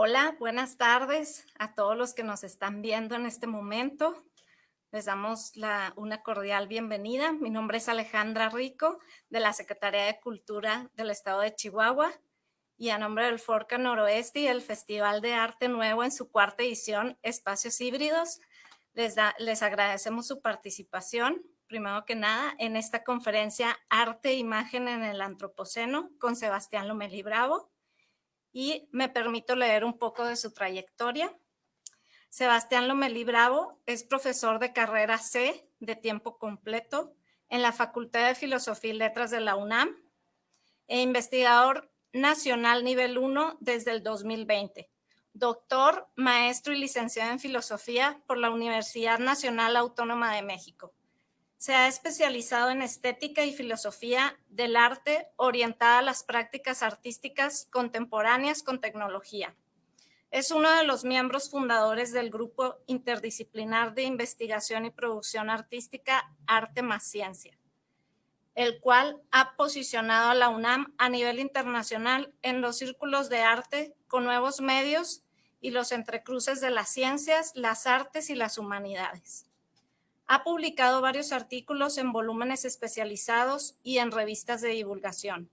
Hola, buenas tardes a todos los que nos están viendo en este momento. Les damos una cordial bienvenida. Mi nombre es Alejandra Rico, de la Secretaría de Cultura del Estado de Chihuahua, y a nombre del Forca Noroeste y el Festival de Arte Nuevo en su cuarta edición, Espacios Híbridos, les agradecemos su participación, primero que nada, en esta conferencia Arte e Imagen en el Antropoceno con Sebastián Lomelí Bravo. Y me permito leer un poco de su trayectoria. Sebastián Lomelí Bravo es profesor de carrera C de tiempo completo en la Facultad de Filosofía y Letras de la UNAM e investigador nacional nivel 1 desde el 2020. Doctor, maestro y licenciado en Filosofía por la Universidad Nacional Autónoma de México. Se ha especializado en estética y filosofía del arte orientada a las prácticas artísticas contemporáneas con tecnología. Es uno de los miembros fundadores del Grupo Interdisciplinar de Investigación y Producción Artística Arte más Ciencia, el cual ha posicionado a la UNAM a nivel internacional en los círculos de arte con nuevos medios y los entrecruces de las ciencias, las artes y las humanidades. Ha publicado varios artículos en volúmenes especializados y en revistas de divulgación.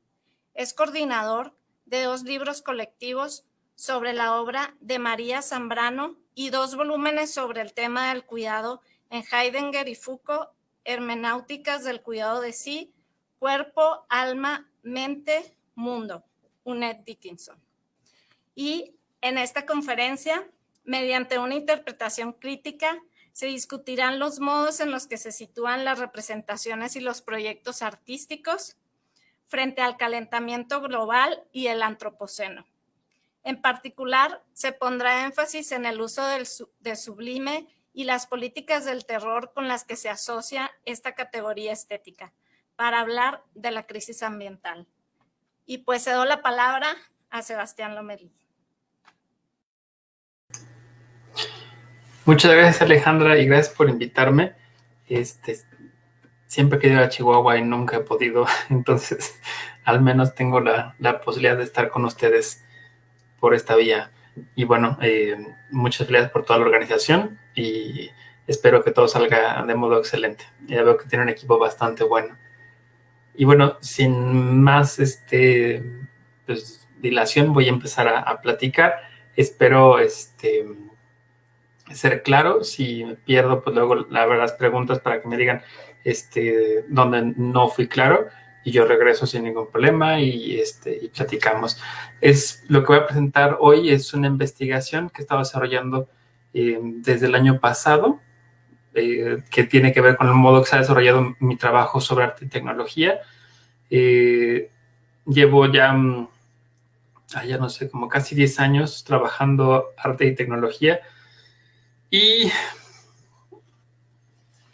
Es coordinador de 2 libros colectivos sobre la obra de María Zambrano y 2 volúmenes sobre el tema del cuidado en Heidegger y Foucault, Hermenéuticas del cuidado de sí, Cuerpo, Alma, Mente, Mundo, Unet Dickinson. Y en esta conferencia, mediante una interpretación crítica, se discutirán los modos en los que se sitúan las representaciones y los proyectos artísticos frente al calentamiento global y el antropoceno. En particular, se pondrá énfasis en el uso del sublime y las políticas del terror con las que se asocia esta categoría estética, para hablar de la crisis ambiental. Y pues cedo la palabra a Sebastián Lomelí. Muchas gracias, Alejandra, y gracias por invitarme. Siempre he querido ir a Chihuahua y nunca he podido, entonces al menos tengo la posibilidad de estar con ustedes por esta vía. Y bueno, muchas felicidades por toda la organización y espero que todo salga de modo excelente. Ya veo que tiene un equipo bastante bueno. Y bueno, sin más pues, dilación, voy a empezar a platicar. Espero ser claro. Si me pierdo, pues luego las preguntas para que me digan dónde no fui claro y yo regreso sin ningún problema y platicamos. Lo que voy a presentar hoy es una investigación que estaba desarrollando desde el año pasado, que tiene que ver con el modo que se ha desarrollado mi trabajo sobre arte y tecnología. Llevo ya no sé, como casi 10 años trabajando arte y tecnología. Y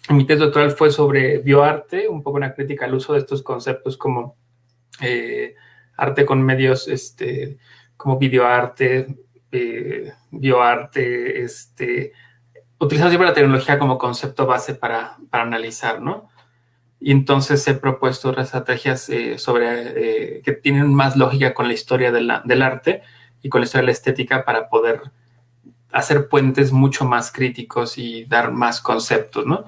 mi tesis doctoral fue sobre bioarte, un poco una crítica al uso de estos conceptos como arte con medios como videoarte, bioarte, utilizando siempre la tecnología como concepto base para analizar, ¿no? Y entonces he propuesto otras estrategias que tienen más lógica con la historia del arte y con la historia de la estética para poder hacer puentes mucho más críticos y dar más conceptos, ¿no?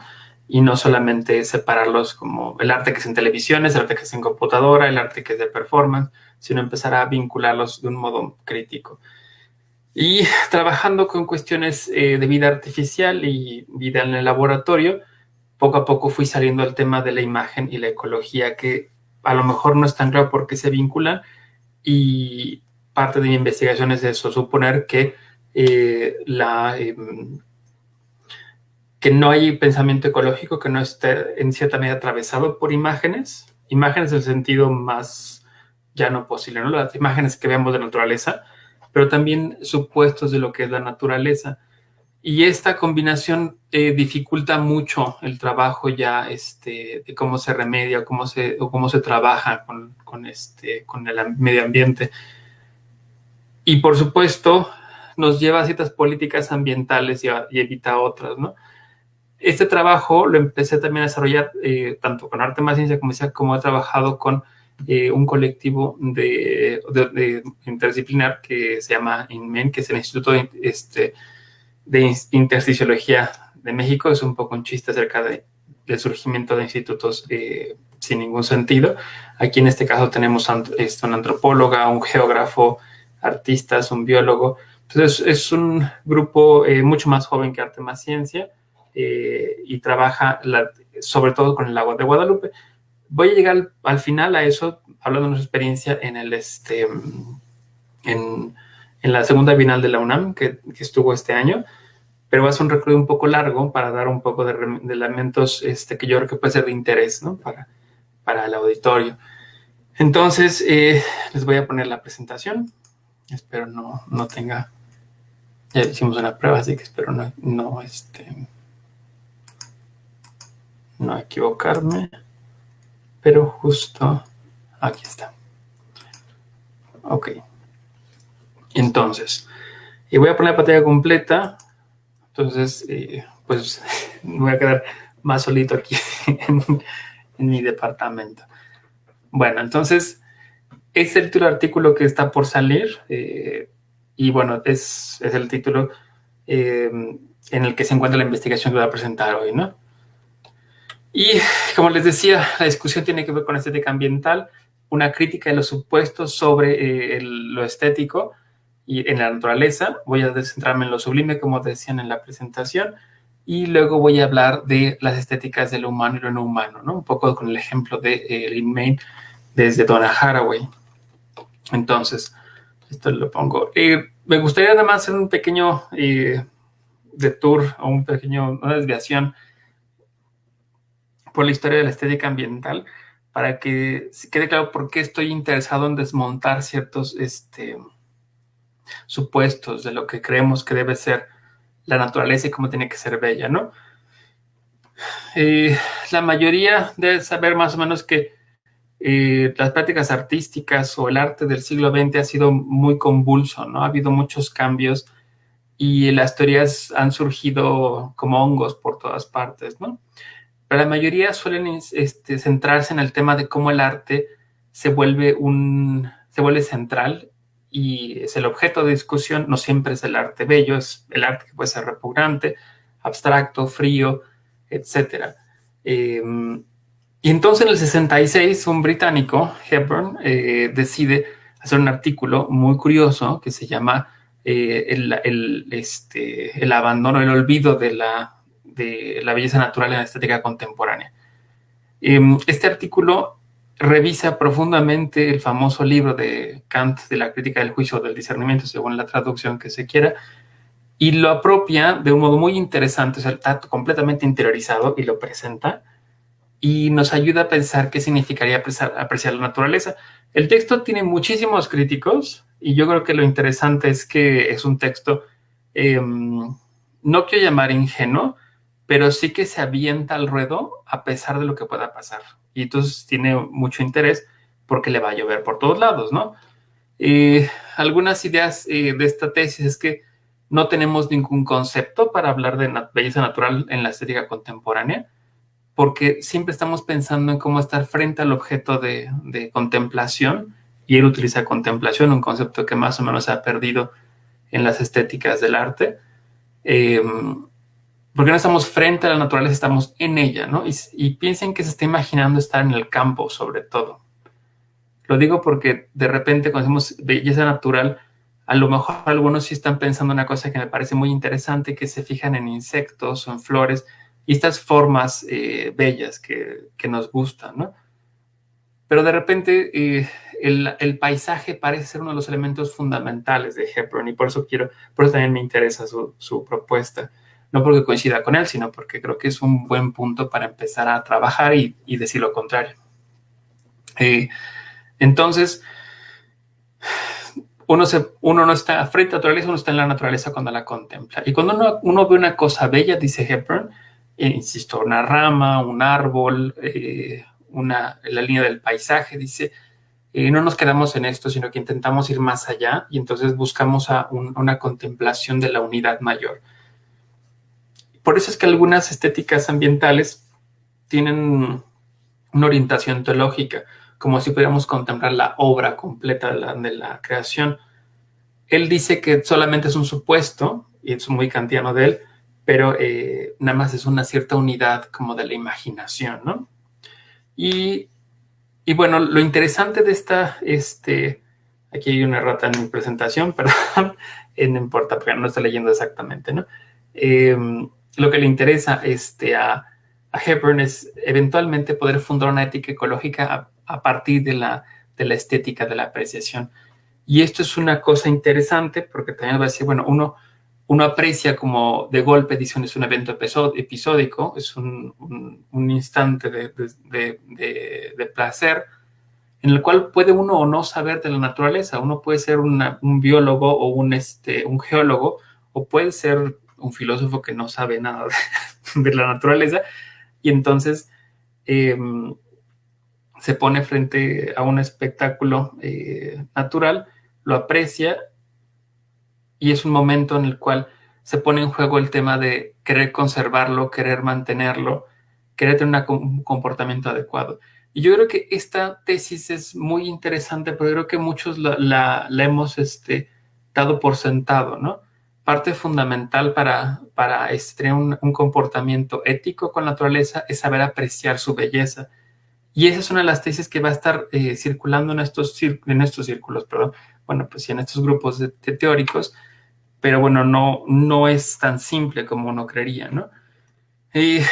Y no solamente separarlos como el arte que es en televisiones, el arte que es en computadora, el arte que es de performance, sino empezar a vincularlos de un modo crítico. Y trabajando con cuestiones de vida artificial y vida en el laboratorio, poco a poco fui saliendo al tema de la imagen y la ecología, que a lo mejor no es tan claro por qué se vinculan, y parte de mi investigación es eso, suponer que que no hay pensamiento ecológico que no esté en cierta medida atravesado por imágenes en el sentido más llano posible, ¿no? Las imágenes que vemos de naturaleza, pero también supuestos de lo que es la naturaleza. Y esta combinación dificulta mucho el trabajo ya de cómo se remedia o cómo se trabaja con el medio ambiente. Y por supuesto nos lleva a ciertas políticas ambientales y evita otras, ¿no? Este trabajo lo empecé también a desarrollar tanto con arte más ciencia, como he trabajado con un colectivo de interdisciplinar que se llama INMEN, que es el Instituto de Intersticiología de México. Es un poco un chiste acerca del surgimiento de institutos sin ningún sentido. Aquí en este caso tenemos una antropóloga, un geógrafo, artistas, un biólogo. Entonces es un grupo mucho más joven que Arte Más Ciencia y trabaja sobre todo con el agua de Guadalupe. Voy a llegar al final a eso, hablando de nuestra experiencia en la segunda Bienal de la UNAM, que estuvo este año, pero va a ser un recorrido un poco largo para dar un poco de elementos que yo creo que puede ser de interés, ¿no? Para el auditorio. Entonces, les voy a poner la presentación. Espero no tenga... Ya hicimos una prueba, así que espero no equivocarme. Pero justo aquí está. Ok. Entonces, voy a poner la pantalla completa. Entonces, pues me voy a quedar más solito aquí en mi departamento. Bueno, entonces, este es el título del artículo que está por salir. Y bueno, es el título en el que se encuentra la investigación que voy a presentar hoy, ¿no? Y como les decía, la discusión tiene que ver con estética ambiental, una crítica de los supuestos sobre lo estético y en la naturaleza. Voy a centrarme en lo sublime, como decían en la presentación, y luego voy a hablar de las estéticas de lo humano y lo no humano, ¿no? Un poco con el ejemplo de Lynn Mayne desde Donna Haraway. Entonces, esto lo pongo. Me gustaría nada más hacer un pequeño detour o una desviación por la historia de la estética ambiental para que quede claro por qué estoy interesado en desmontar ciertos supuestos de lo que creemos que debe ser la naturaleza y cómo tiene que ser bella, ¿no? La mayoría debe saber más o menos que las prácticas artísticas o el arte del siglo XX ha sido muy convulso, ¿no? Ha habido muchos cambios y las teorías han surgido como hongos por todas partes, ¿no? Pero la mayoría suelen centrarse en el tema de cómo el arte se vuelve central y es el objeto de discusión. No siempre es el arte bello, es el arte que puede ser repugnante, abstracto, frío, etc. Y entonces en el 66 un británico, Hepburn, decide hacer un artículo muy curioso que se llama el abandono, el olvido de la belleza natural en la estética contemporánea. Este artículo revisa profundamente el famoso libro de Kant de la crítica del juicio del discernimiento, según la traducción que se quiera, y lo apropia de un modo muy interesante, o sea, está completamente interiorizado y lo presenta, y nos ayuda a pensar qué significaría apreciar la naturaleza. El texto tiene muchísimos críticos, y yo creo que lo interesante es que es un texto, no quiero llamar ingenuo, pero sí que se avienta al ruedo a pesar de lo que pueda pasar. Y entonces tiene mucho interés porque le va a llover por todos lados, ¿no? Algunas ideas de esta tesis es que no tenemos ningún concepto para hablar de belleza natural en la estética contemporánea, porque siempre estamos pensando en cómo estar frente al objeto de contemplación, y él utiliza contemplación, un concepto que más o menos se ha perdido en las estéticas del arte. Porque no estamos frente a la naturaleza, estamos en ella, ¿no? Y piensen que se está imaginando estar en el campo, sobre todo. Lo digo porque de repente cuando decimos belleza natural, a lo mejor algunos sí están pensando una cosa que me parece muy interesante, que se fijan en insectos o en flores y estas formas bellas que nos gustan, ¿no? Pero de repente el paisaje parece ser uno de los elementos fundamentales de Hepburn, y por eso también me interesa su propuesta. No porque coincida con él, sino porque creo que es un buen punto para empezar a trabajar y decir lo contrario. Entonces, uno no está frente a la naturaleza, uno está en la naturaleza cuando la contempla. Y cuando uno ve una cosa bella, dice Hepburn, insisto, una rama, un árbol, la línea del paisaje, dice, no nos quedamos en esto, sino que intentamos ir más allá y entonces buscamos una contemplación de la unidad mayor. Por eso es que algunas estéticas ambientales tienen una orientación teológica, como si pudiéramos contemplar la obra completa de la creación. Él dice que solamente es un supuesto, y es muy kantiano de él, pero nada más es una cierta unidad como de la imaginación, ¿no? Y bueno, lo interesante de esta, aquí hay una errata en mi presentación, perdón, no importa, porque no estoy leyendo exactamente, ¿no? Lo que le interesa a Hepburn es eventualmente poder fundar una ética ecológica a partir de la estética, de la apreciación. Y esto es una cosa interesante porque también va a decir, bueno, uno aprecia como de golpe, dicen, es un evento episódico, es un instante de placer en el cual puede uno o no saber de la naturaleza. Uno puede ser un biólogo o un geólogo, o puede ser un filósofo que no sabe nada de la naturaleza, y entonces se pone frente a un espectáculo natural, lo aprecia, y es un momento en el cual se pone en juego el tema de querer conservarlo, querer mantenerlo, querer tener un comportamiento adecuado. Y yo creo que esta tesis es muy interesante, pero yo creo que muchos la hemos dado por sentado, ¿no? Parte fundamental para tener un comportamiento ético con la naturaleza es saber apreciar su belleza. Y esa es una de las tesis que va a estar circulando en estos círculos, perdón. Bueno, pues sí, en estos grupos de teóricos, pero bueno, no es tan simple como uno creería, ¿no? Hay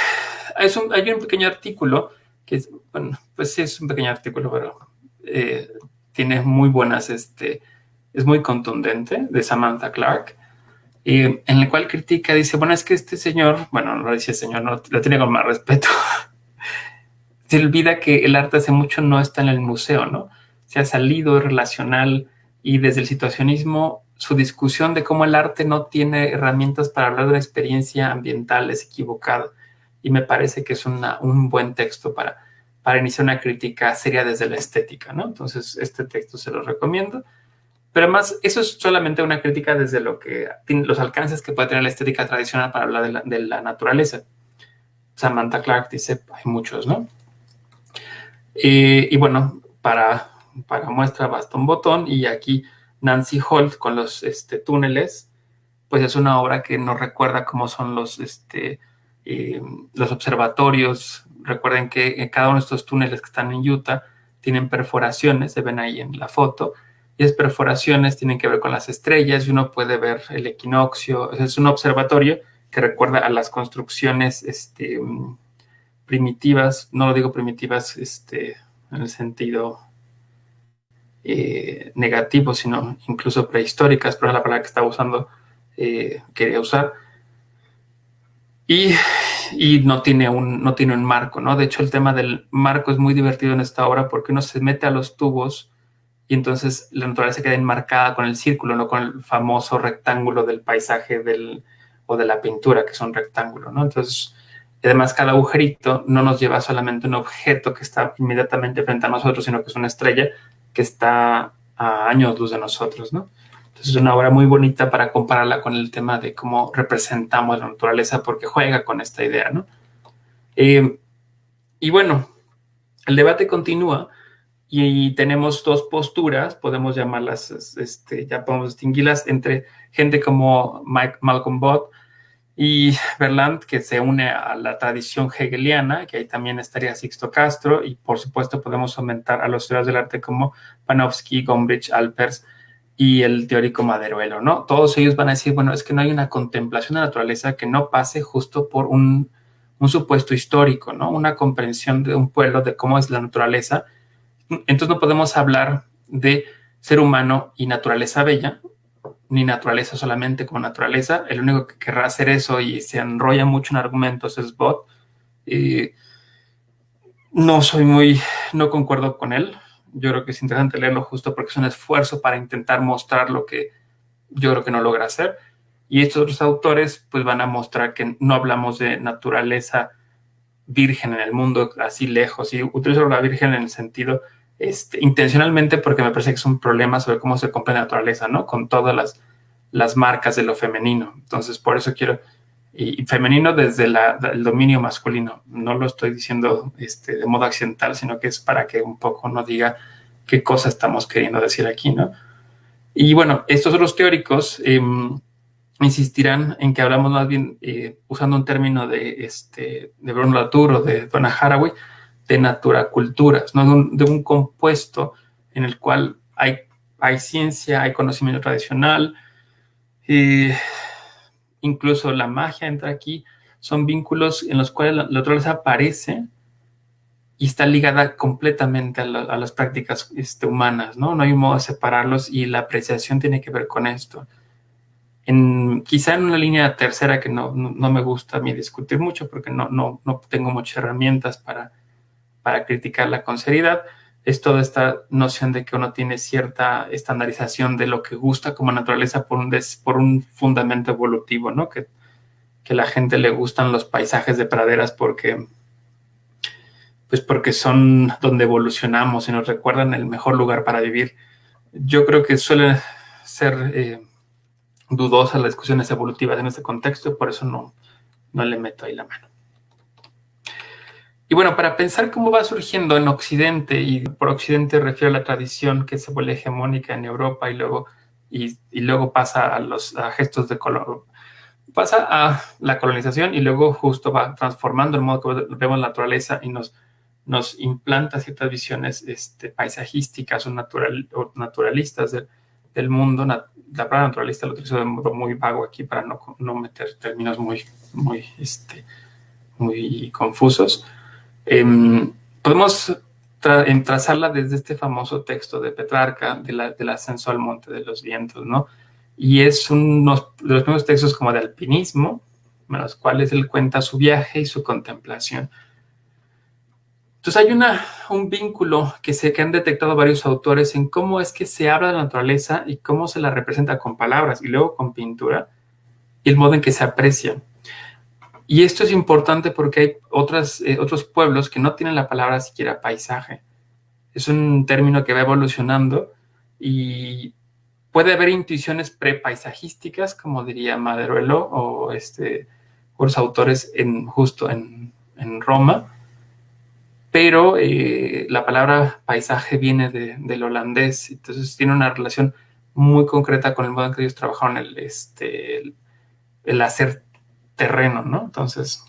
un pequeño artículo que es, bueno, pues sí es un pequeño artículo, pero tiene muy buenas, es muy contundente, de Samantha Clark, en el cual critica, dice, bueno, es que este señor, bueno, no dice señor, no, lo tiene con más respeto, se olvida que el arte hace mucho no está en el museo, ¿no? Se ha salido relacional, y desde el situacionismo su discusión de cómo el arte no tiene herramientas para hablar de la experiencia ambiental es equivocada. Y me parece que es un buen texto para iniciar una crítica seria desde la estética, ¿no? Entonces, este texto se lo recomiendo. Pero además, eso es solamente una crítica desde los alcances que puede tener la estética tradicional para hablar de la naturaleza. Samantha Clark dice, hay muchos, ¿no? Y bueno, para muestra basta un botón, y aquí Nancy Holt con los túneles, pues es una obra que nos recuerda cómo son los observatorios. Recuerden que cada uno de estos túneles que están en Utah tienen perforaciones, se ven ahí en la foto, y esas perforaciones tienen que ver con las estrellas, y uno puede ver el equinoccio. Es un observatorio que recuerda a las construcciones primitivas, no lo digo primitivas en el sentido negativo, sino incluso prehistóricas, pero es la palabra que estaba usando, quería usar, y no tiene un marco, ¿no? De hecho, el tema del marco es muy divertido en esta obra, porque uno se mete a los tubos y entonces la naturaleza queda enmarcada con el círculo, no con el famoso rectángulo del paisaje o de la pintura, que es un rectángulo, ¿no? Entonces, además, cada agujerito no nos lleva solamente un objeto que está inmediatamente frente a nosotros, sino que es una estrella que está a años luz de nosotros, ¿no? Entonces, es una obra muy bonita para compararla con el tema de cómo representamos la naturaleza, porque juega con esta idea, ¿no? Y bueno, el debate continúa, y tenemos dos posturas, podemos llamarlas, ya podemos distinguirlas entre gente como Malcolm Budd y Berland, que se une a la tradición hegeliana, que ahí también estaría Sixto Castro, y por supuesto podemos aumentar a los teóricos del arte como Panofsky, Gombrich, Alpers y el teórico Maderuelo, ¿no? Todos ellos van a decir, bueno, es que no hay una contemplación de la naturaleza que no pase justo por un supuesto histórico, ¿no? Una comprensión de un pueblo, de cómo es la naturaleza. Entonces no podemos hablar de ser humano y naturaleza bella, ni naturaleza solamente como naturaleza. El único que querrá hacer eso y se enrolla mucho en argumentos es Bot. No concuerdo con él. Yo creo que es interesante leerlo justo porque es un esfuerzo para intentar mostrar lo que yo creo que no logra hacer. Y estos otros autores pues van a mostrar que no hablamos de naturaleza virgen en el mundo, así lejos. Y utilizo la virgen en el sentido intencionalmente, porque me parece que es un problema sobre cómo se comprende la naturaleza, ¿no? Con todas las marcas de lo femenino. Entonces, por eso quiero y femenino desde el dominio masculino. No lo estoy diciendo de modo accidental, sino que es para que un poco nos diga qué cosa estamos queriendo decir aquí, ¿no? Y bueno, estos otros teóricos insistirán en que hablamos más bien, usando un término de Bruno Latour o de Donna Haraway, de naturaculturas, ¿no? De un compuesto en el cual hay ciencia, hay conocimiento tradicional, incluso la magia entra aquí. Son vínculos en los cuales la naturaleza aparece y está ligada completamente a las prácticas humanas, ¿no? No hay un modo de separarlos y la apreciación tiene que ver con esto. Quizá en una línea tercera que no me gusta a mí discutir mucho porque no tengo muchas herramientas para criticarla con seriedad, es toda esta noción de que uno tiene cierta estandarización de lo que gusta como naturaleza por un fundamento evolutivo, ¿no? Que a la gente le gustan los paisajes de praderas porque son donde evolucionamos y nos recuerdan el mejor lugar para vivir. Yo creo que suele ser dudosas las discusiones evolutivas en este contexto y por eso no le meto ahí la mano. Y bueno, para pensar cómo va surgiendo en Occidente, y por Occidente refiero a la tradición que se vuelve hegemónica en Europa y luego pasa a gestos de color, pasa a la colonización y luego justo va transformando el modo que vemos la naturaleza y nos implanta ciertas visiones paisajísticas o naturalistas del mundo. La palabra naturalista lo utilizo de modo muy vago aquí para no meter términos muy confusos. Podemos trazarla desde este famoso texto de Petrarca, del ascenso al monte de los vientos, ¿no? Y es uno de los primeros textos como de alpinismo, en los cuales él cuenta su viaje y su contemplación. Entonces hay un vínculo que han detectado varios autores en cómo es que se habla de la naturaleza y cómo se la representa con palabras y luego con pintura y el modo en que se aprecia. Y esto es importante porque hay otros pueblos que no tienen la palabra siquiera paisaje. Es un término que va evolucionando y puede haber intuiciones prepaisajísticas, como diría Maderuelo o otros autores justo en Roma, pero la palabra paisaje viene del holandés, entonces tiene una relación muy concreta con el modo en que ellos trabajaron el hacer terreno, ¿no? Entonces,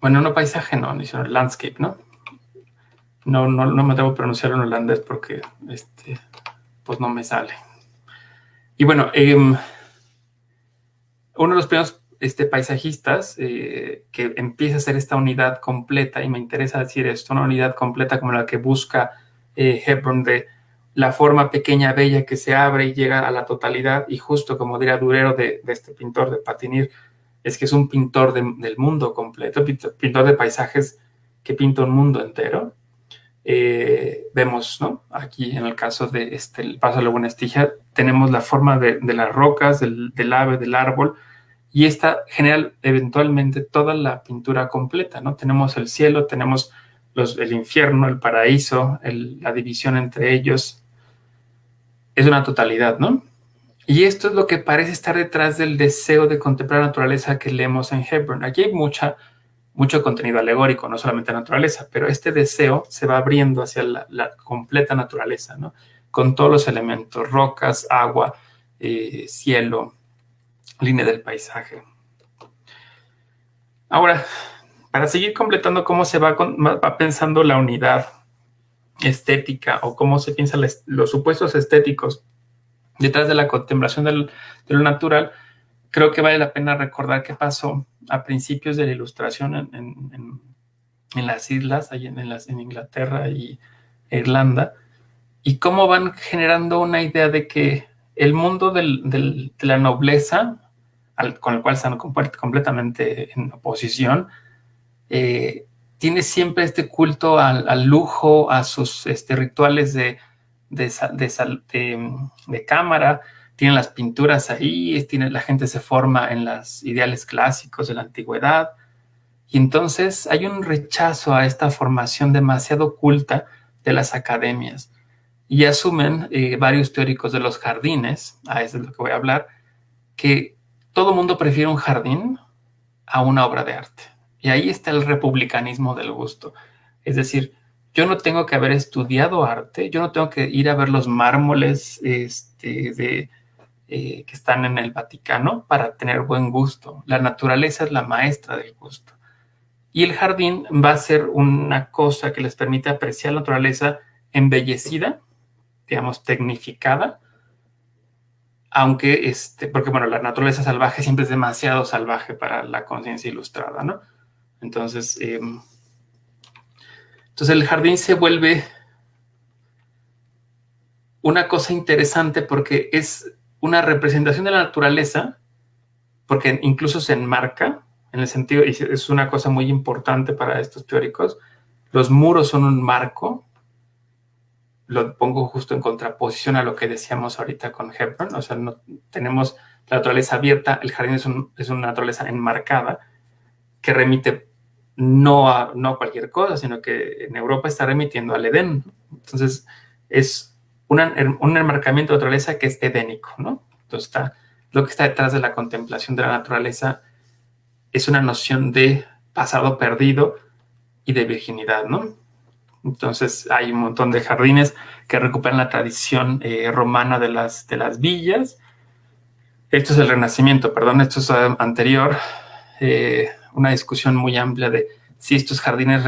bueno, no paisaje, no, sino landscape, ¿no? No me atrevo a pronunciarlo en holandés porque pues no me sale. Y bueno, uno de los primeros paisajistas que empieza a hacer esta unidad completa, y me interesa decir esto, una unidad completa como la que busca Hepburn, de la forma pequeña, bella, que se abre y llega a la totalidad, y justo como diría Durero de este pintor de Patinir, es que es un pintor del mundo completo, pintor de paisajes que pinta un mundo entero. Vemos, ¿no? Aquí en el caso de el Paso de la Buena Estigia, tenemos la forma de las rocas, del ave, del árbol, y esta genera eventualmente toda la pintura completa, ¿no? Tenemos el cielo, tenemos el infierno, el paraíso, la división entre ellos. Es una totalidad, ¿no? Y esto es lo que parece estar detrás del deseo de contemplar la naturaleza que leemos en Hepburn. Aquí hay mucho contenido alegórico, no solamente naturaleza, pero este deseo se va abriendo hacia la completa naturaleza, ¿no? Con todos los elementos, rocas, agua, cielo, línea del paisaje. Ahora, para seguir completando cómo se va pensando la unidad estética o cómo se piensan los supuestos estéticos detrás de la contemplación de lo natural, creo que vale la pena recordar qué pasó a principios de la Ilustración en las islas, en Inglaterra y Irlanda, y cómo van generando una idea de que el mundo de la nobleza, con el cual están completamente en oposición, tiene siempre este culto al lujo, a sus rituales de cámara, tienen las pinturas ahí, la gente se forma en los ideales clásicos de la antigüedad, y entonces hay un rechazo a esta formación demasiado culta de las academias, y asumen varios teóricos de los jardines, a eso es lo que voy a hablar, que todo mundo prefiere un jardín a una obra de arte. Y ahí está el republicanismo del gusto. Es decir, yo no tengo que haber estudiado arte, yo no tengo que ir a ver los mármoles que están en el Vaticano para tener buen gusto. La naturaleza es la maestra del gusto. Y el jardín va a ser una cosa que les permite apreciar la naturaleza embellecida, digamos, tecnificada, aunque, porque bueno, la naturaleza salvaje siempre es demasiado salvaje para la conciencia ilustrada, ¿no? Entonces el jardín se vuelve una cosa interesante porque es una representación de la naturaleza, porque incluso se enmarca, en el sentido, y es una cosa muy importante para estos teóricos, los muros son un marco, lo pongo justo en contraposición a lo que decíamos ahorita con Hepburn, o sea, no, tenemos la naturaleza abierta, el jardín es una naturaleza enmarcada, que remite no a cualquier cosa, sino que en Europa está remitiendo al Edén. Entonces, es un enmarcamiento de la naturaleza que es edénico, ¿no? Entonces, lo que está detrás de la contemplación de la naturaleza es una noción de pasado perdido y de virginidad, ¿no? Entonces, hay un montón de jardines que recuperan la tradición romana de las villas. Esto es el Renacimiento, perdón, esto es anterior. Una discusión muy amplia de si estos jardines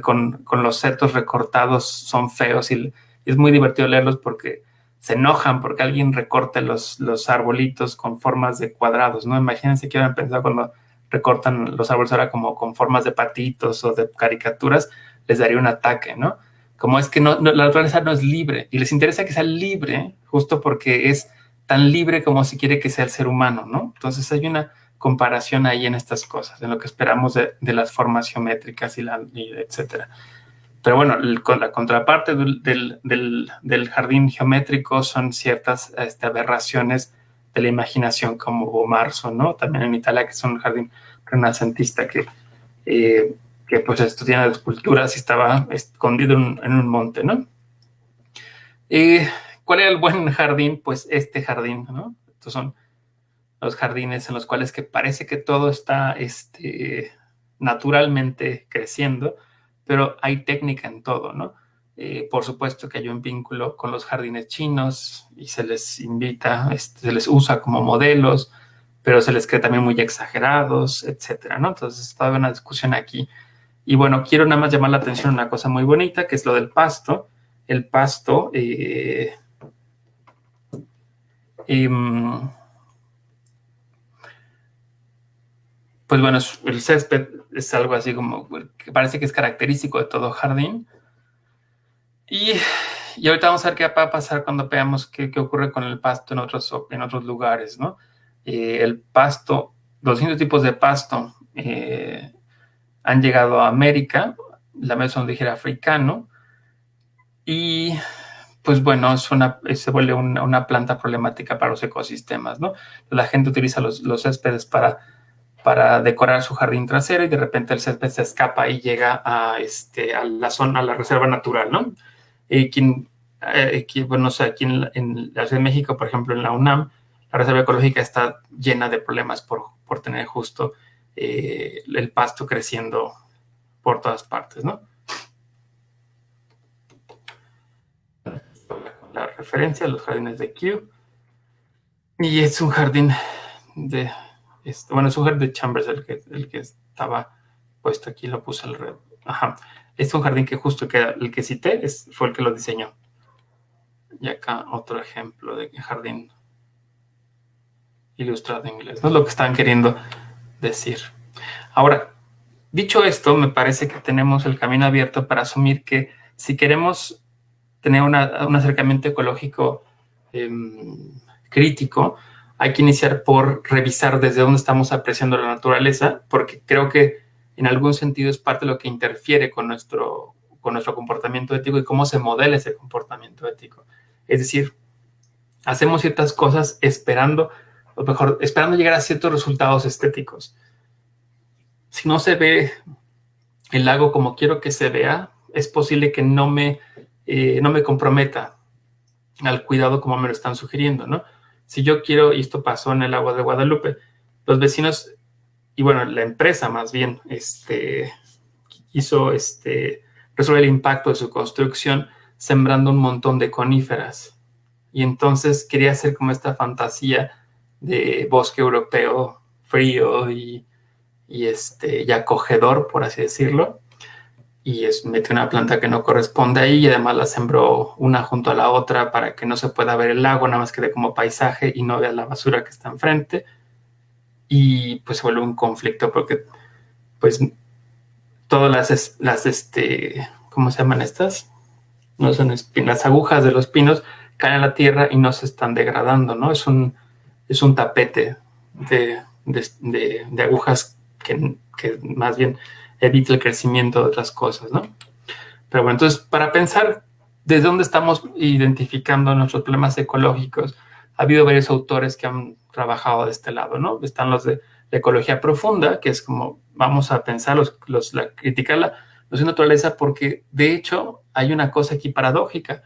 con los setos recortados son feos, y es muy divertido leerlos porque se enojan porque alguien recorta los arbolitos con formas de cuadrados, ¿no? Imagínense que hubieran pensado cuando recortan los árboles ahora como con formas de patitos o de caricaturas, les daría un ataque, ¿no? Como es que la naturaleza no es libre, y les interesa que sea libre justo porque es tan libre como si quiere que sea el ser humano, ¿no? Entonces hay una comparación ahí en estas cosas, en lo que esperamos de las formas geométricas y etcétera. Pero bueno, la contraparte del jardín geométrico son ciertas aberraciones de la imaginación, como Bomarzo, ¿no? También en Italia, que es un jardín renacentista que pues esto tiene esculturas y estaba escondido en un monte, ¿no? ¿Cuál era el buen jardín? Pues este jardín, ¿no? Estos son los jardines en los cuales que parece que todo está naturalmente creciendo, pero hay técnica en todo, ¿no? Por supuesto que hay un vínculo con los jardines chinos y se les invita, se les usa como modelos, pero se les cree también muy exagerados, etcétera, ¿no? Entonces, está una discusión aquí. Y bueno, quiero nada más llamar la atención a una cosa muy bonita, que es lo del pasto. El pasto, pues bueno, el césped es algo así como que parece que es característico de todo jardín. Y ahorita vamos a ver qué va a pasar cuando veamos qué ocurre con el pasto en otros lugares, ¿no? El pasto, los distintos tipos de pasto han llegado a América, la mesón ligera africano, y pues bueno, se vuelve una planta problemática para los ecosistemas, ¿no? La gente utiliza los céspedes para decorar su jardín trasero, y de repente el césped se escapa y llega a la zona, a la reserva natural, ¿no? Bueno, o sea, aquí en la Ciudad de México, por ejemplo, en la UNAM, la reserva ecológica está llena de problemas por tener justo el pasto creciendo por todas partes, ¿no? La referencia a los jardines de Kew. Y es un jardín de... bueno, es un jardín de Chambers el que estaba puesto aquí, lo puse al red. Ajá. Es un jardín que justo el que cité fue el que lo diseñó. Y acá otro ejemplo de jardín ilustrado en inglés. No es lo que están queriendo decir. Ahora, dicho esto, me parece que tenemos el camino abierto para asumir que si queremos tener un acercamiento ecológico crítico, hay que iniciar por revisar desde dónde estamos apreciando la naturaleza, porque creo que en algún sentido es parte de lo que interfiere con nuestro comportamiento ético y cómo se modela ese comportamiento ético. Es decir, hacemos ciertas cosas esperando llegar a ciertos resultados estéticos. Si no se ve el lago como quiero que se vea, es posible que no me comprometa al cuidado como me lo están sugiriendo, ¿no? Si yo quiero, y esto pasó en el agua de Guadalupe, los vecinos, y bueno, la empresa más bien, hizo resolver el impacto de su construcción sembrando un montón de coníferas. Y entonces quería hacer como esta fantasía de bosque europeo frío y acogedor, por así decirlo. Y metió una planta que no corresponde ahí y además la sembró una junto a la otra para que no se pueda ver el lago, nada más quede como paisaje y no vea la basura que está enfrente. Y pues se vuelve un conflicto porque pues todas ¿cómo se llaman estas? No son las agujas de los pinos caen a la tierra y no se están degradando, ¿no? Es un tapete de agujas que más bien evita el crecimiento de otras cosas, ¿no? Pero bueno, entonces, para pensar de dónde estamos identificando nuestros problemas ecológicos, ha habido varios autores que han trabajado de este lado, ¿no? Están los de la ecología profunda, que es como vamos a pensar, criticar la naturaleza, porque de hecho hay una cosa aquí paradójica.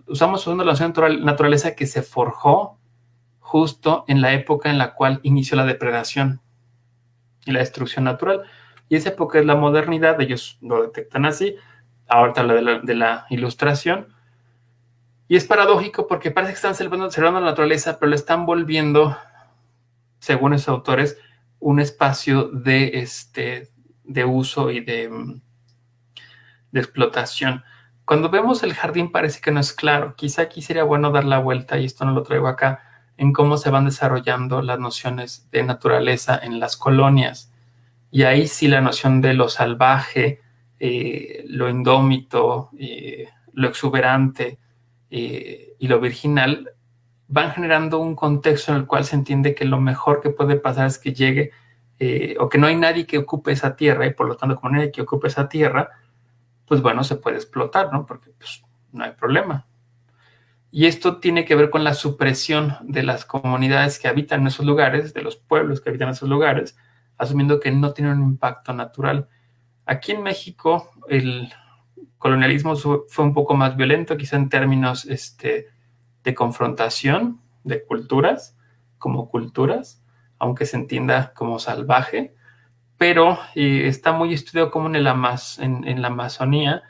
Usamos una naturaleza que se forjó justo en la época en la cual inició la depredación y la destrucción natural. Y esa época es la modernidad, ellos lo detectan así. Ahorita la de la ilustración. Y es paradójico porque parece que están observando la naturaleza, pero la están volviendo, según esos autores, un espacio de uso y de explotación. Cuando vemos el jardín parece que no es claro. Quizá aquí sería bueno dar la vuelta, y esto no lo traigo acá, en cómo se van desarrollando las nociones de naturaleza en las colonias. Y ahí sí la noción de lo salvaje, lo indómito, lo exuberante y lo virginal van generando un contexto en el cual se entiende que lo mejor que puede pasar es que llegue o que no hay nadie que ocupe esa tierra, y por lo tanto, como no hay nadie que ocupe esa tierra, pues bueno, se puede explotar, ¿no? Porque pues no hay problema. Y esto tiene que ver con la supresión de las comunidades que habitan en esos lugares, de los pueblos que habitan en esos lugares, asumiendo que no tienen un impacto natural. Aquí en México el colonialismo fue un poco más violento, quizá en términos de confrontación de culturas, como culturas, aunque se entienda como salvaje, pero está muy estudiado como en la Amazonía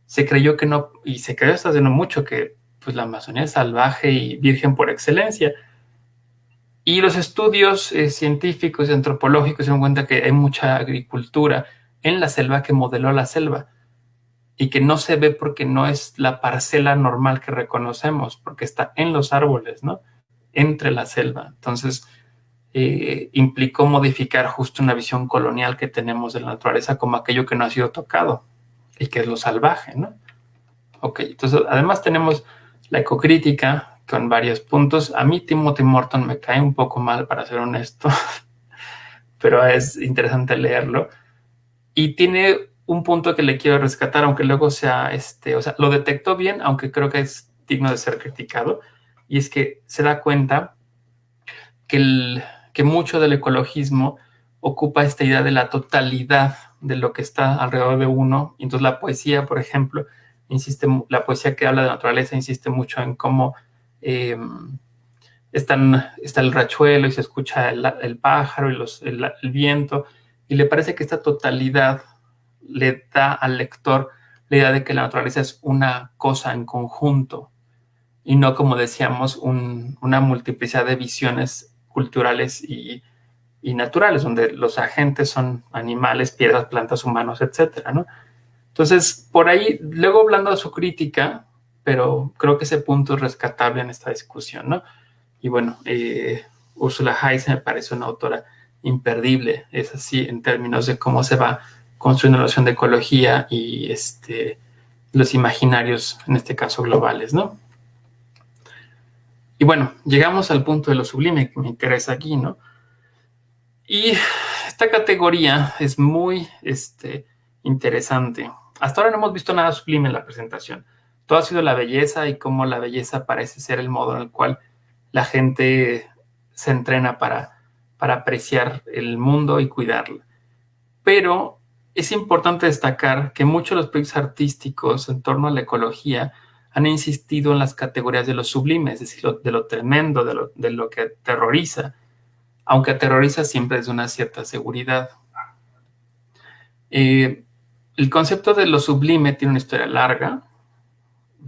se creyó que no, y se creyó hasta hace no mucho que pues la Amazonía es salvaje y virgen por excelencia. Y los estudios científicos y antropológicos se dan cuenta que hay mucha agricultura en la selva que modeló la selva y que no se ve porque no es la parcela normal que reconocemos, porque está en los árboles, ¿no? Entre la selva. Entonces, implicó modificar justo una visión colonial que tenemos de la naturaleza como aquello que no ha sido tocado y que es lo salvaje, ¿no? Ok, entonces además tenemos la ecocrítica con varios puntos. A mí Timothy Morton me cae un poco mal, para ser honesto, pero es interesante leerlo. Y tiene un punto que le quiero rescatar, aunque luego sea, o sea, lo detectó bien, aunque creo que es digno de ser criticado, y es que se da cuenta que mucho del ecologismo ocupa esta idea de la totalidad de lo que está alrededor de uno. Y entonces la poesía, por ejemplo, la poesía que habla de naturaleza insiste mucho en cómo está el rachuelo y se escucha el pájaro y el viento, y le parece que esta totalidad le da al lector la idea de que la naturaleza es una cosa en conjunto y no, como decíamos, una multiplicidad de visiones culturales y naturales, donde los agentes son animales, piedras, plantas, humanos, etcétera, ¿no? Entonces, por ahí, luego hablando de su crítica, pero creo que ese punto es rescatable en esta discusión, ¿no? Y bueno, Ursula Heiss me parece una autora imperdible, es así, en términos de cómo se va construyendo la noción de ecología y los imaginarios, en este caso globales, ¿no? Y bueno, llegamos al punto de lo sublime que me interesa aquí, ¿no? Y esta categoría es muy interesante. Hasta ahora no hemos visto nada sublime en la presentación. Todo ha sido la belleza y cómo la belleza parece ser el modo en el cual la gente se entrena para apreciar el mundo y cuidarlo. Pero es importante destacar que muchos de los proyectos artísticos en torno a la ecología han insistido en las categorías de lo sublime, es decir, de lo tremendo, de lo que terroriza, aunque aterroriza siempre desde una cierta seguridad. El concepto de lo sublime tiene una historia larga,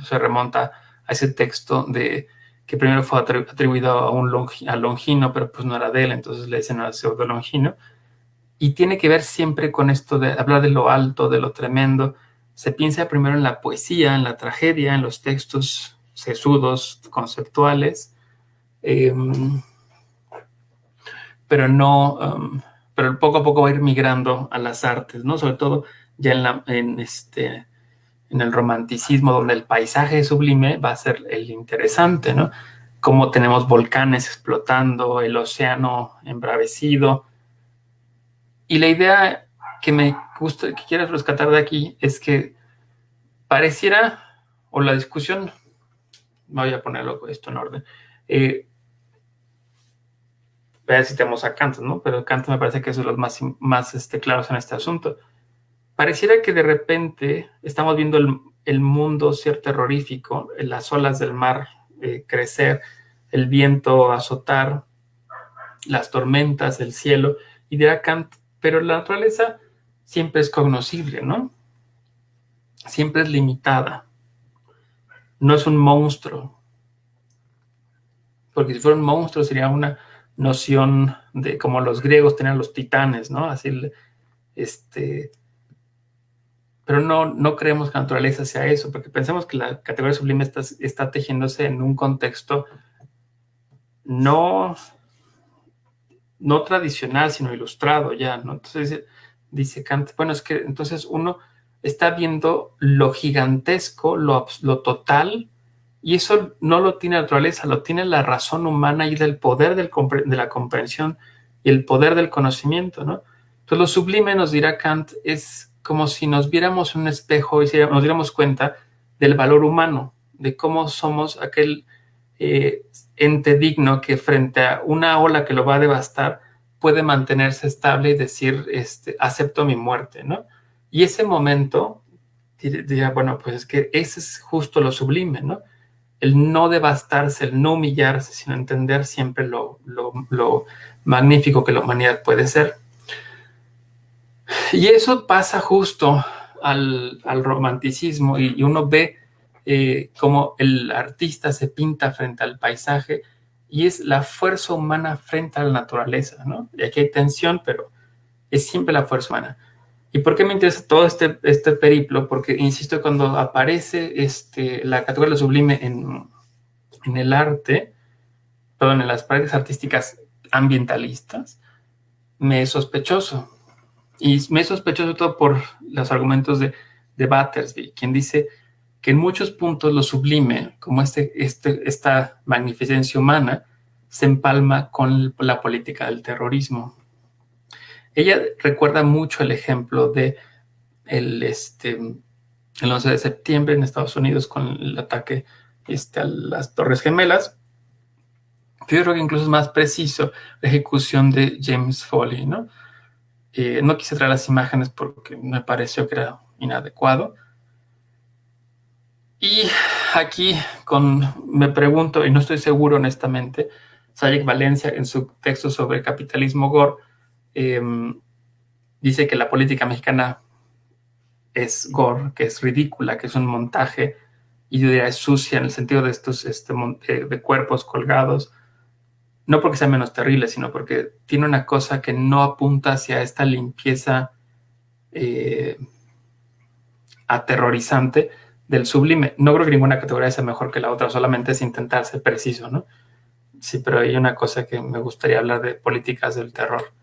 se remonta a ese texto que primero fue atribuido a Longino, pero pues no era de él, entonces le dicen a Pseudo Longino, y tiene que ver siempre con esto de hablar de lo alto, de lo tremendo. Se piensa primero en la poesía, en la tragedia, en los textos sesudos, conceptuales, pero no, pero poco a poco va a ir migrando a las artes, ¿no? Sobre todo ya en el romanticismo, donde el paisaje sublime va a ser el interesante, ¿no? Como tenemos volcanes explotando, el océano embravecido. Y la idea que me gusta, que quiero rescatar de aquí, es que pareciera, o la discusión, voy a ponerlo esto en orden, ver si tenemos a Kant, ¿no? Pero Kant me parece que es de los más claros en este asunto. Pareciera que de repente estamos viendo el mundo ser terrorífico, las olas del mar crecer, el viento azotar, las tormentas, el cielo, y dirá Kant, pero la naturaleza siempre es cognoscible, ¿no? Siempre es limitada. No es un monstruo. Porque si fuera un monstruo sería una noción de como los griegos tenían los titanes, ¿no? Así, pero no creemos que la naturaleza sea eso, porque pensamos que la categoría sublime está tejiéndose en un contexto no tradicional, sino ilustrado ya, ¿no? Entonces dice Kant, bueno, es que entonces uno está viendo lo gigantesco, lo total, y eso no lo tiene la naturaleza, lo tiene la razón humana y del poder de la comprensión y el poder del conocimiento, ¿no? Entonces lo sublime, nos dirá Kant, es como si nos viéramos en un espejo y nos diéramos cuenta del valor humano, de cómo somos aquel ente digno que frente a una ola que lo va a devastar puede mantenerse estable y decir, acepto mi muerte, ¿no? Y ese momento diría, bueno, pues es que ese es justo lo sublime, ¿no? El no devastarse, el no humillarse, sino entender siempre lo magnífico que la humanidad puede ser. Y eso pasa justo al romanticismo, y uno ve cómo el artista se pinta frente al paisaje, y es la fuerza humana frente a la naturaleza, ¿no? Y aquí hay tensión, pero es siempre la fuerza humana. ¿Y por qué me interesa todo este periplo? Porque, insisto, cuando aparece la categoría de lo sublime en el arte, perdón, en las prácticas artísticas ambientalistas, me es sospechoso. Y me es sospechoso todo por los argumentos de Battersby, quien dice que en muchos puntos lo sublime, como esta magnificencia humana, se empalma con la política del terrorismo. Ella recuerda mucho el ejemplo de el 11 de septiembre en Estados Unidos con el ataque a las Torres Gemelas. Yo creo que incluso es más preciso la ejecución de James Foley, ¿no? No quise traer las imágenes porque me pareció que era inadecuado. Y aquí me pregunto, y no estoy seguro honestamente, Sayek Valencia en su texto sobre capitalismo gore dice que la política mexicana es gore, que es ridícula, que es un montaje, y yo diría es sucia en el sentido de estos de cuerpos colgados, no porque sea menos terrible, sino porque tiene una cosa que no apunta hacia esta limpieza aterrorizante del sublime. No creo que ninguna categoría sea mejor que la otra, solamente es intentar ser preciso, ¿no? Sí, pero hay una cosa que me gustaría hablar de políticas del terror.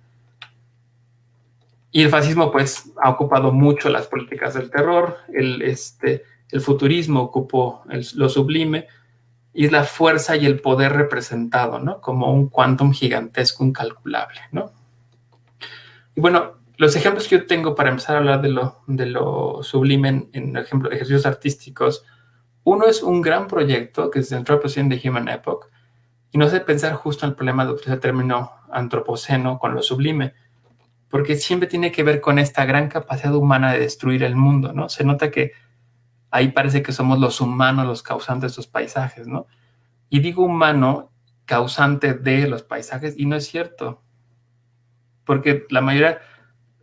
Y el fascismo, pues, ha ocupado mucho las políticas del terror, el futurismo ocupó lo sublime, y es la fuerza y el poder representado, ¿no? Como un quantum gigantesco, incalculable, ¿no? Y bueno, los ejemplos que yo tengo para empezar a hablar de lo sublime en ejemplo, ejercicios artísticos, uno es un gran proyecto que se centró en The Human Epoch, y nos hace pensar justo en el problema de utilizar el término antropoceno con lo sublime, porque siempre tiene que ver con esta gran capacidad humana de destruir el mundo, ¿no? Se nota que ahí parece que somos los humanos los causantes de estos paisajes, ¿no? Y digo humano causante de los paisajes, y no es cierto. porque la mayoría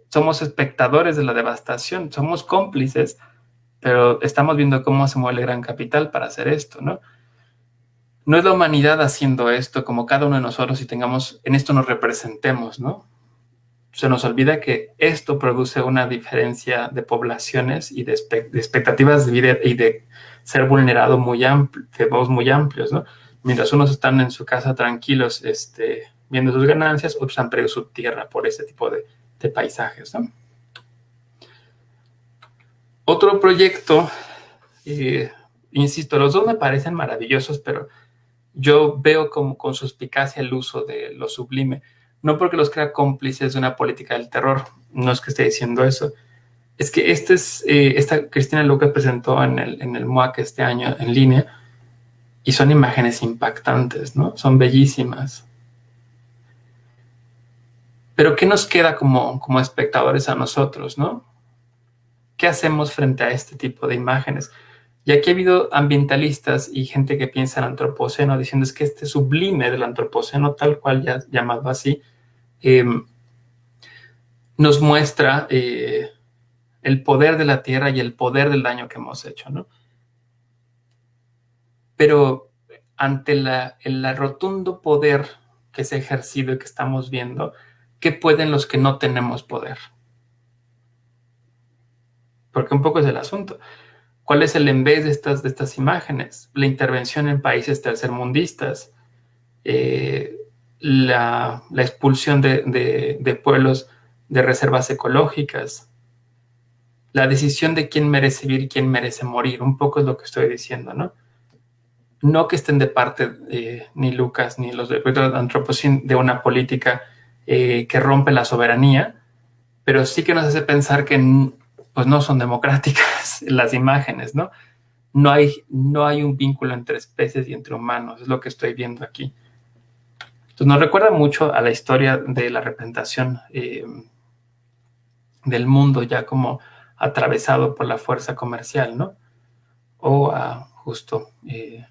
somos espectadores de la devastación, somos cómplices, pero estamos viendo cómo se mueve el gran capital para hacer esto, ¿no? No es la humanidad haciendo esto, como cada uno de nosotros, y tengamos, en esto nos representemos, ¿no? Se nos olvida que esto produce una diferencia de poblaciones y de expectativas de vida y de ser vulnerado muy amplio, de modos muy amplios, ¿no? Mientras unos están en su casa tranquilos, viendo sus ganancias, otros han perdido su tierra por ese tipo de paisajes, ¿no? Otro proyecto, insisto, los dos me parecen maravillosos, pero yo veo como con suspicacia el uso de lo sublime, no porque los crea cómplices de una política del terror, no es que esté diciendo eso, es que esta Cristina Lucas presentó en el MOAC este año en línea, y son imágenes impactantes, ¿no? Son bellísimas. Pero ¿qué nos queda como espectadores a nosotros, no? ¿Qué hacemos frente a este tipo de imágenes? Y aquí ha habido ambientalistas y gente que piensa en antropoceno diciendo es que este sublime del antropoceno, tal cual ya llamado así, nos muestra el poder de la tierra y el poder del daño que hemos hecho, ¿no? Pero ante el rotundo poder que se ha ejercido y que estamos viendo, ¿qué pueden los que no tenemos poder? Porque un poco es el asunto. ¿Cuál es el en vez de estas imágenes? La intervención en países tercermundistas, la expulsión de pueblos de reservas ecológicas, la decisión de quién merece vivir y quién merece morir. Un poco es lo que estoy diciendo, ¿no? No que estén de parte ni Lucas ni los de Antropoceno de una política que rompe la soberanía, pero sí que nos hace pensar que pues no son democráticas las imágenes, ¿no? No hay un vínculo entre especies y entre humanos, es lo que estoy viendo aquí. Entonces nos recuerda mucho a la historia de la representación del mundo ya como atravesado por la fuerza comercial, ¿no? O a justo el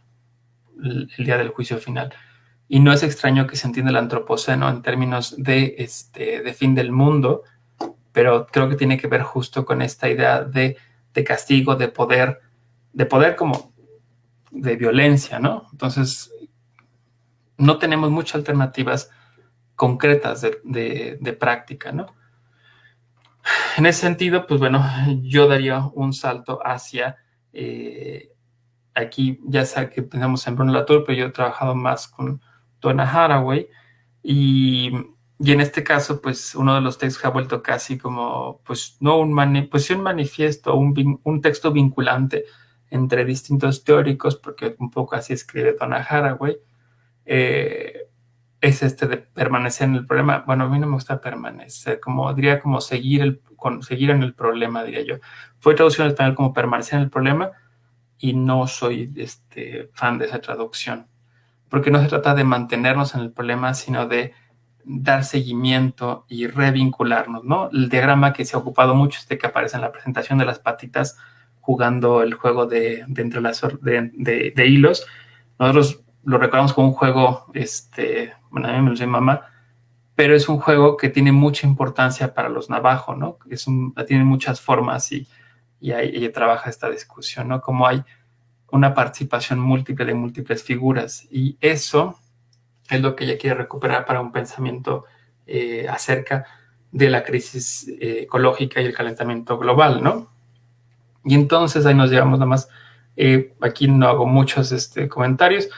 día del juicio final. Y no es extraño que se entienda el antropoceno en términos de fin del mundo, pero creo que tiene que ver justo con esta idea de castigo, de poder como de violencia, ¿no? Entonces, no tenemos muchas alternativas concretas de práctica, ¿no? En ese sentido, pues bueno, yo daría un salto hacia, aquí ya sea que pensamos en Bruno Latour, pero yo he trabajado más con Donna Haraway, y en este caso, pues uno de los textos que ha vuelto casi como, pues no pues sí un manifiesto, un texto vinculante entre distintos teóricos, porque un poco así escribe Donna Haraway, es de permanecer en el problema. Bueno, a mí no me gusta permanecer, diría como seguir en el problema, diría yo. Fue traducido en español como permanecer en el problema, y no soy fan de esa traducción, porque no se trata de mantenernos en el problema, sino de dar seguimiento y revincularnos, ¿no? El diagrama que se ha ocupado mucho que aparece en la presentación de las patitas jugando el juego de entrelazar de hilos. Nosotros lo recordamos como un juego, bueno, a mí me lo sé mamá, pero es un juego que tiene mucha importancia para los navajo, ¿no? Tiene muchas formas y ahí trabaja esta discusión, ¿no? Como hay una participación múltiple de múltiples figuras, y eso es lo que ella quiere recuperar para un pensamiento acerca de la crisis ecológica y el calentamiento global, ¿no? Y entonces ahí nos llevamos nada más, aquí no hago muchos comentarios.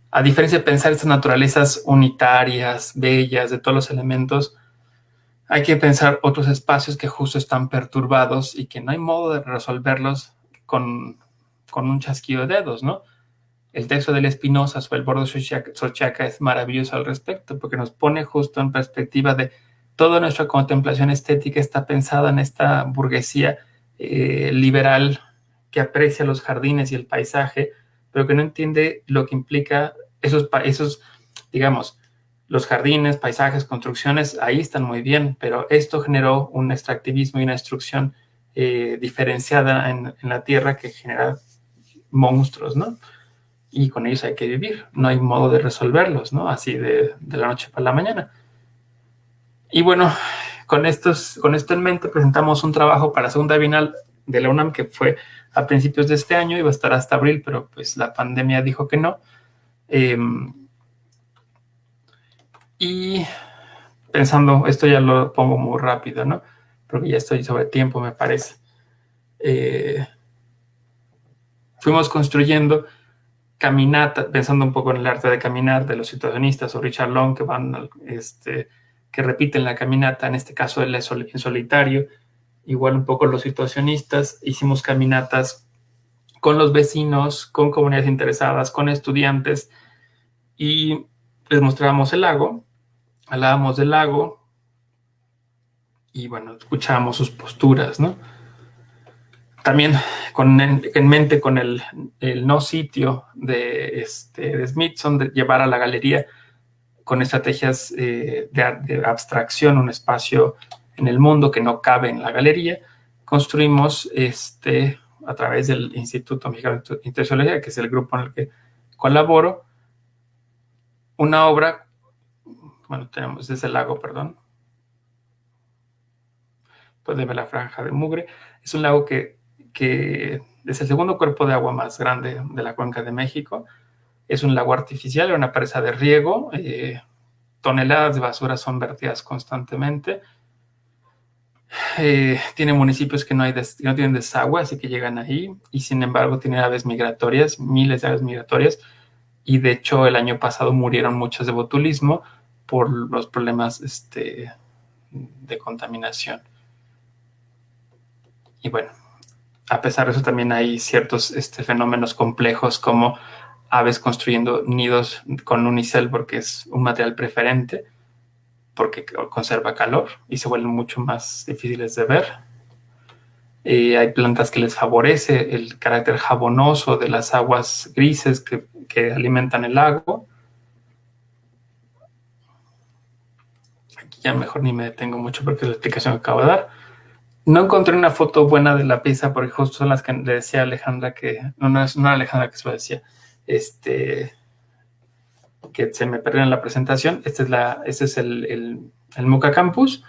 A diferencia de pensar estas naturalezas unitarias, bellas, de todos los elementos, hay que pensar otros espacios que justo están perturbados y que no hay modo de resolverlos con un chasquido de dedos, ¿no? El texto de Espinosa sobre el bordo Sochaca es maravilloso al respecto, porque nos pone justo en perspectiva de toda nuestra contemplación estética está pensada en esta burguesía liberal que aprecia los jardines y el paisaje, pero que no entiende lo que implica esos, digamos, los jardines, paisajes, construcciones, ahí están muy bien, pero esto generó un extractivismo y una destrucción diferenciada en la tierra que genera monstruos, ¿no? Y con ellos hay que vivir, no hay modo de resolverlos, ¿no? Así de la noche para la mañana. Y bueno, con esto en mente presentamos un trabajo para la segunda Bienal de la UNAM que fue a principios de este año, iba a estar hasta abril, pero pues la pandemia dijo que no. Y pensando, esto ya lo pongo muy rápido, ¿no? Porque ya estoy sobre tiempo, me parece. Fuimos construyendo caminata, pensando un poco en el arte de caminar de los situacionistas o Richard Long, que van, que repiten la caminata, en este caso él es en solitario, igual un poco los situacionistas, hicimos caminatas con los vecinos, con comunidades interesadas, con estudiantes, y les mostrábamos el lago, hablábamos del lago, y bueno, escuchábamos sus posturas, ¿no? También en mente con el no sitio de Smithson, de llevar a la galería con estrategias de abstracción, un espacio en el mundo que no cabe en la galería, construimos a través del Instituto Mexicano de Intersociología, que es el grupo en el que colaboro, una obra, bueno, tenemos desde el lago, perdón, pueden ver la franja de mugre, es un lago que es el segundo cuerpo de agua más grande de la cuenca de México, es un lago artificial, una presa de riego, toneladas de basura son vertidas constantemente. Tiene municipios que no tienen desagüe, así que llegan ahí, y sin embargo tiene aves migratorias, miles de aves migratorias, y de hecho el año pasado murieron muchas de botulismo por los problemas de contaminación. Y bueno, a pesar de eso también hay ciertos fenómenos complejos como aves construyendo nidos con unicel porque es un material preferente, porque conserva calor y se vuelven mucho más difíciles de ver. Hay plantas que les favorece el carácter jabonoso de las aguas grises que alimentan el lago. Aquí ya mejor ni me detengo mucho porque es la explicación que acabo de dar. No encontré una foto buena de la pieza porque justo son las que le decía a Alejandra que... No era Alejandra que se lo decía. Que se me perdió en la presentación. Este es el Muca Campus.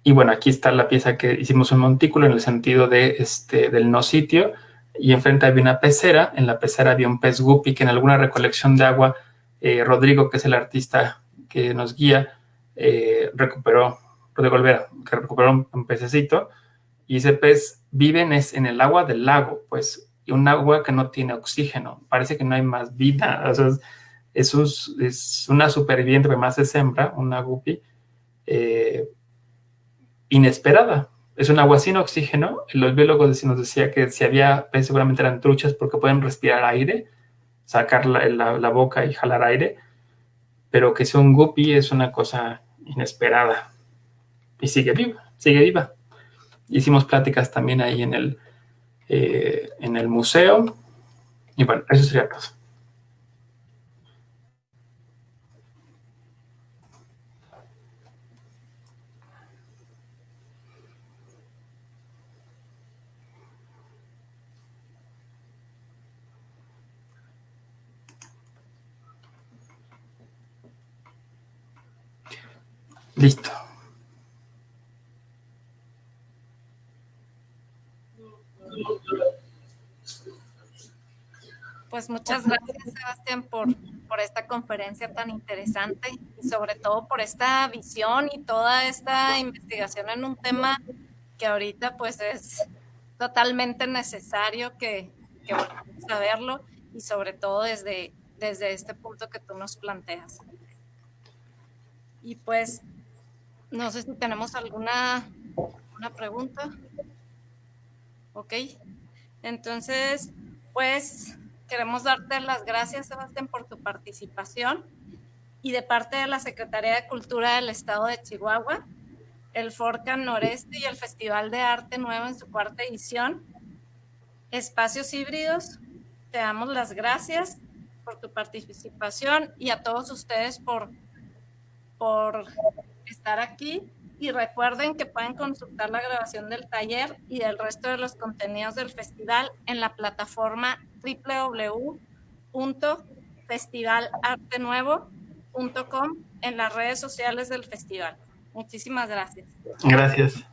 Y bueno, aquí está la pieza que hicimos un montículo en el sentido del no sitio. Y enfrente había una pecera. En la pecera había un pez guppy que en alguna recolección de agua, Rodrigo, que es el artista que nos guía, recuperó, Rodrigo Olvera, que recuperó un pececito. Y ese pez vive en el agua del lago, pues, y un agua que no tiene oxígeno. Parece que no hay más vida. O sea, es una superviviente, pero más es hembra, una guppy, inesperada. Es un agua sin oxígeno. Los biólogos nos decían que si había peces seguramente eran truchas porque pueden respirar aire, sacar la boca y jalar aire, pero que sea un guppy es una cosa inesperada. Y sigue viva, sigue viva. Hicimos pláticas también ahí en el museo. Y bueno, eso sería todo. Listo. Pues muchas gracias, Sebastián, por esta conferencia tan interesante y sobre todo por esta visión y toda esta investigación en un tema que ahorita pues es totalmente necesario que volvamos a verlo y sobre todo desde este punto que tú nos planteas. Y pues no sé si tenemos alguna pregunta. Ok, entonces pues queremos darte las gracias, Sebastián, por tu participación y de parte de la Secretaría de Cultura del Estado de Chihuahua, el Forcan Noreste y el Festival de Arte Nuevo en su cuarta edición, Espacios Híbridos, te damos las gracias por tu participación y a todos ustedes por estar aquí. Y recuerden que pueden consultar la grabación del taller y del resto de los contenidos del festival en la plataforma www.festivalartenuevo.com en las redes sociales del festival. Muchísimas gracias. Gracias.